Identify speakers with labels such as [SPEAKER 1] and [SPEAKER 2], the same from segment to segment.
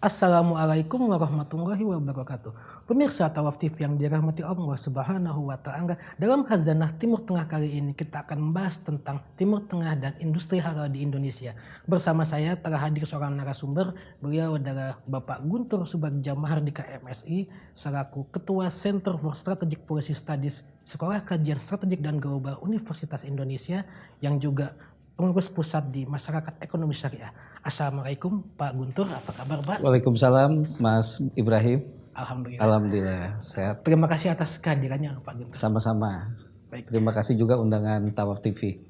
[SPEAKER 1] Assalamualaikum warahmatullahi wabarakatuh. Pemirsa Tawaf TV yang dirahmati Allah Subhanahu wa Ta'ala, dalam Khazanah Timur Tengah kali ini kita akan membahas tentang Timur Tengah dan industri halal di Indonesia. Bersama saya telah hadir seorang narasumber, beliau adalah Bapak Guntur Subagja Mahardika MSI selaku Ketua Center for Strategic Policy Studies Sekolah Kajian Strategik dan Global Universitas Indonesia yang juga pengurus pusat di Masyarakat Ekonomi Syariah. Assalamualaikum Pak Guntur, apa kabar Pak?
[SPEAKER 2] Waalaikumsalam Mas Ibrahim.
[SPEAKER 1] Alhamdulillah.
[SPEAKER 2] Alhamdulillah sehat.
[SPEAKER 1] Terima kasih atas kehadirannya Pak Guntur.
[SPEAKER 2] Sama-sama.
[SPEAKER 1] Baik.
[SPEAKER 2] Terima kasih juga undangan Tawaf TV.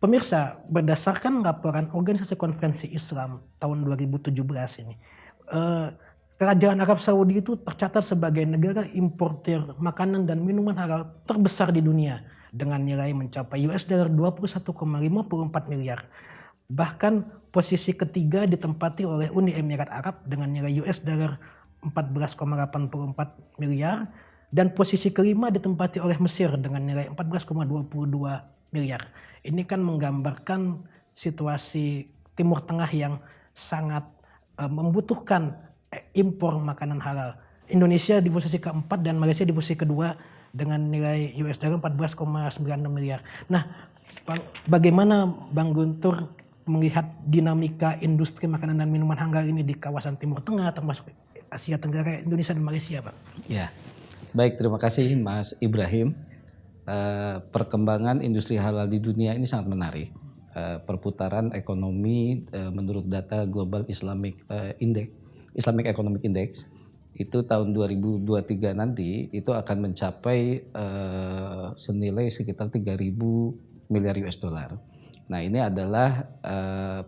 [SPEAKER 1] Pemirsa, berdasarkan laporan Organisasi Konferensi Islam tahun 2017 ini, Kerajaan Arab Saudi itu tercatat sebagai negara importir makanan dan minuman halal terbesar di dunia dengan nilai mencapai $21,54 miliar. Bahkan posisi ketiga ditempati oleh Uni Emirat Arab dengan nilai $14,84 miliar dan posisi kelima ditempati oleh Mesir dengan nilai 14,22 miliar. Ini kan menggambarkan situasi Timur Tengah yang sangat membutuhkan impor makanan halal. Indonesia di posisi keempat dan Malaysia di posisi kedua dengan nilai $14,96 miliar. Nah, bagaimana Bang Guntur melihat dinamika industri makanan dan minuman halal ini di kawasan Timur Tengah termasuk Asia Tenggara, Indonesia dan Malaysia, Pak?
[SPEAKER 2] Ya, baik, terima kasih Mas Ibrahim. Perkembangan industri halal di dunia ini sangat menarik. Perputaran ekonomi menurut data Global Islamic Economic Index itu tahun 2023 nanti itu akan mencapai senilai sekitar 3.000 miliar US dollar. Nah, ini adalah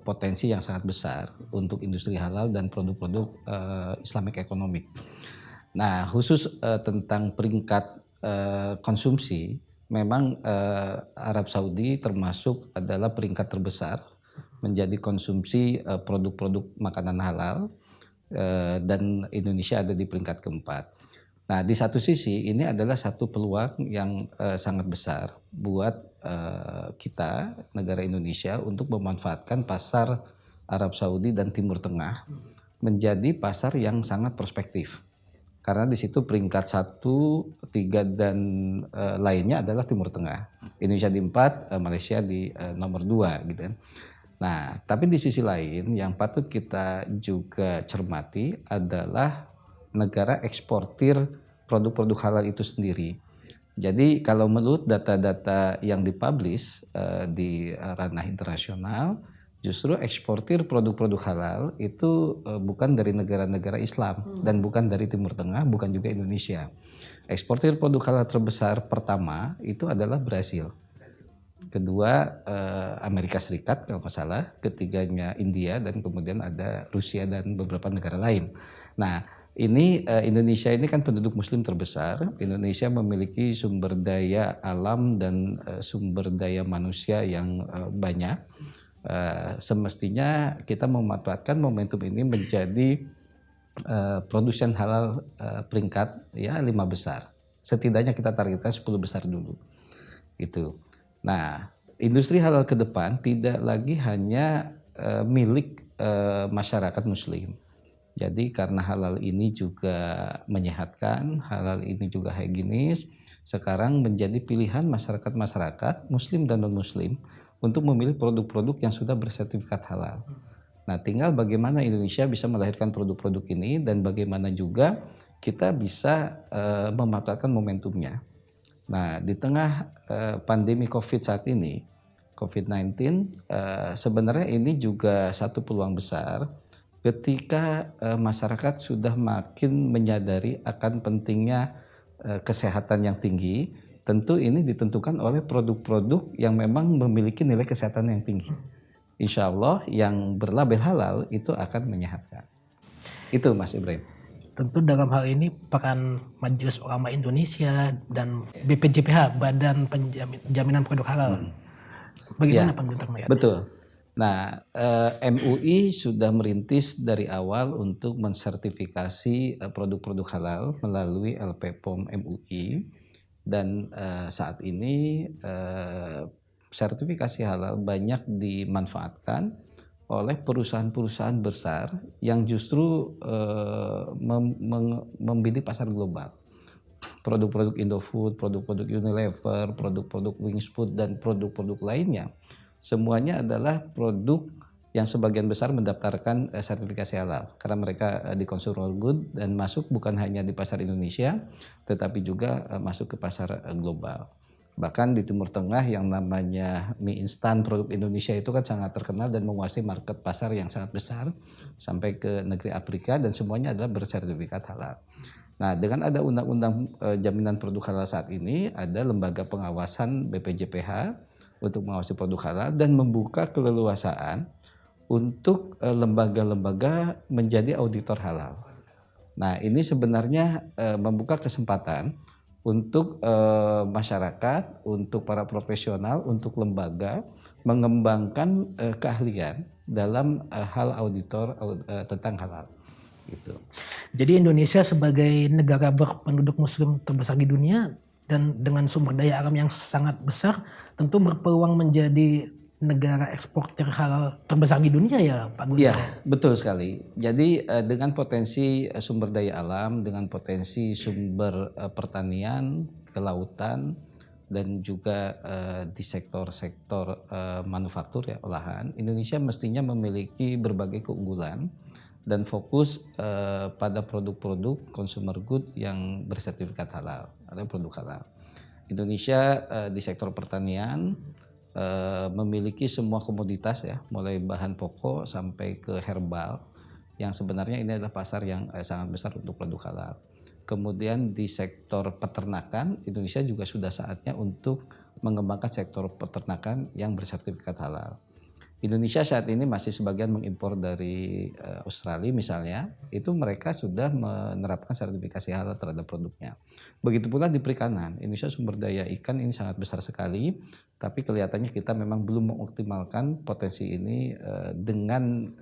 [SPEAKER 2] potensi yang sangat besar untuk industri halal dan produk-produk Islamic economic. Nah, khusus tentang peringkat konsumsi, memang Arab Saudi termasuk adalah peringkat terbesar menjadi konsumsi produk-produk makanan halal dan Indonesia ada di peringkat keempat. Nah, di satu sisi ini adalah satu peluang yang sangat besar buat kita, negara Indonesia, untuk memanfaatkan pasar Arab Saudi dan Timur Tengah menjadi pasar yang sangat prospektif. Karena di situ peringkat 1, 3, dan lainnya adalah Timur Tengah. Indonesia di 4, Malaysia di nomor 2 gitu kan. Nah, tapi di sisi lain yang patut kita juga cermati adalah negara eksportir produk-produk halal itu sendiri. Jadi kalau menurut data-data yang dipublish di ranah internasional, justru eksportir produk-produk halal itu bukan dari negara-negara Islam dan bukan dari Timur Tengah, bukan juga Indonesia. Eksportir produk halal terbesar pertama itu adalah Brasil. Kedua Amerika Serikat kalau nggak salah, ketiganya India, dan kemudian ada Rusia dan beberapa negara lain. Nah, ini Indonesia ini kan penduduk Muslim terbesar. Indonesia memiliki sumber daya alam dan sumber daya manusia yang banyak. Semestinya kita memanfaatkan momentum ini menjadi produsen halal peringkat 5 besar. Setidaknya kita targetkan 10 besar dulu. Itu. Nah, industri halal ke depan tidak lagi hanya milik masyarakat Muslim. Jadi karena halal ini juga menyehatkan, halal ini juga higienis, sekarang menjadi pilihan masyarakat-masyarakat Muslim dan non-Muslim untuk memilih produk-produk yang sudah bersertifikat halal. Nah, tinggal bagaimana Indonesia bisa melahirkan produk-produk ini dan bagaimana juga kita bisa memanfaatkan momentumnya. Nah, di tengah pandemi COVID saat ini, COVID-19, sebenarnya ini juga satu peluang besar ketika masyarakat sudah makin menyadari akan pentingnya kesehatan yang tinggi. Tentu ini ditentukan oleh produk-produk yang memang memiliki nilai kesehatan yang tinggi. Insya Allah yang berlabel halal itu akan menyehatkan. Itu Mas Ibrahim.
[SPEAKER 1] tentu dalam hal ini peran Majelis Ulama Indonesia dan BPJPH, Badan Jaminan Produk Halal. Bagaimana Pak Guntur melihat?
[SPEAKER 2] Betul. Nah, MUI sudah merintis dari awal untuk mensertifikasi produk-produk halal melalui LP POM MUI, dan saat ini sertifikasi halal banyak dimanfaatkan oleh perusahaan-perusahaan besar yang justru membidik pasar global. Produk-produk Indofood, produk-produk Unilever, produk-produk Wings Food, dan produk-produk lainnya, semuanya adalah produk yang sebagian besar mendaftarkan sertifikasi halal karena mereka di consumer good dan masuk bukan hanya di pasar Indonesia tetapi juga masuk ke pasar global. Bahkan di Timur Tengah yang namanya mie instan produk Indonesia itu kan sangat terkenal dan menguasai market pasar yang sangat besar sampai ke negeri Afrika, dan semuanya adalah bersertifikat halal. Nah, dengan ada undang-undang jaminan produk halal saat ini, ada lembaga pengawasan BPJPH untuk mengawasi produk halal dan membuka keleluasaan untuk lembaga-lembaga menjadi auditor halal. Nah, ini sebenarnya membuka kesempatan untuk masyarakat, untuk para profesional, untuk lembaga mengembangkan keahlian dalam hal auditor tentang halal. Gitu.
[SPEAKER 1] Jadi Indonesia sebagai negara berpenduduk muslim terbesar di dunia dan dengan sumber daya alam yang sangat besar tentu berpeluang menjadi negara eksportir halal terbesar di dunia ya Pak Guntur.
[SPEAKER 2] Iya, betul sekali. Jadi dengan potensi sumber daya alam, dengan potensi sumber pertanian, kelautan, dan juga di sektor-sektor manufaktur ya, olahan, Indonesia mestinya memiliki berbagai keunggulan dan fokus pada produk-produk consumer good yang bersertifikat halal atau produk halal. Indonesia di sektor pertanian memiliki semua komoditas ya, mulai bahan pokok sampai ke herbal, yang sebenarnya ini adalah pasar yang sangat besar untuk produk halal. Kemudian di sektor peternakan, Indonesia juga sudah saatnya untuk mengembangkan sektor peternakan yang bersertifikat halal. Indonesia saat ini masih sebagian mengimpor dari Australia misalnya, itu mereka sudah menerapkan sertifikasi halal terhadap produknya. Begitu pula di perikanan, Indonesia sumber daya ikan ini sangat besar sekali, tapi kelihatannya kita memang belum mengoptimalkan potensi ini dengan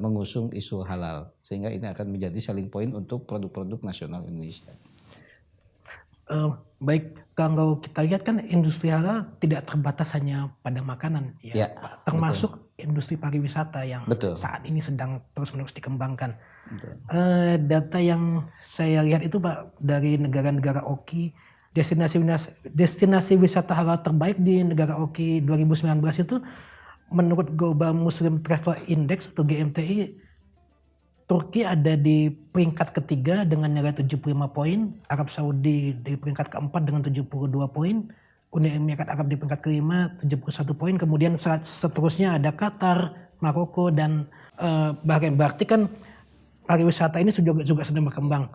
[SPEAKER 2] mengusung isu halal, sehingga ini akan menjadi selling point untuk produk-produk nasional Indonesia.
[SPEAKER 1] Baik, kalau kita lihat kan industri halal tidak terbatas hanya pada makanan ya, Pak. Termasuk betul. Industri pariwisata yang betul. Saat ini sedang terus-menerus dikembangkan. Data yang saya lihat itu Pak dari negara-negara OKI, destinasi wisata halal terbaik di negara OKI 2019 itu menurut Global Muslim Travel Index atau GMTI, Turki ada di peringkat ketiga dengan nilai 75 poin, Arab Saudi di peringkat keempat dengan 72 poin, Uni Emirat Arab di peringkat kelima 71 poin, kemudian seterusnya ada Qatar, Maroko, dan Bahrain. Berarti kan pariwisata ini juga sedang berkembang.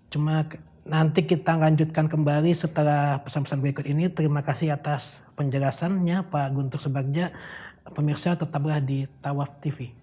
[SPEAKER 1] Cuma nanti kita lanjutkan kembali setelah pesan-pesan berikut ini. Terima kasih atas penjelasannya Pak Guntur Subagja. Pemirsa tetaplah di Tawaf TV.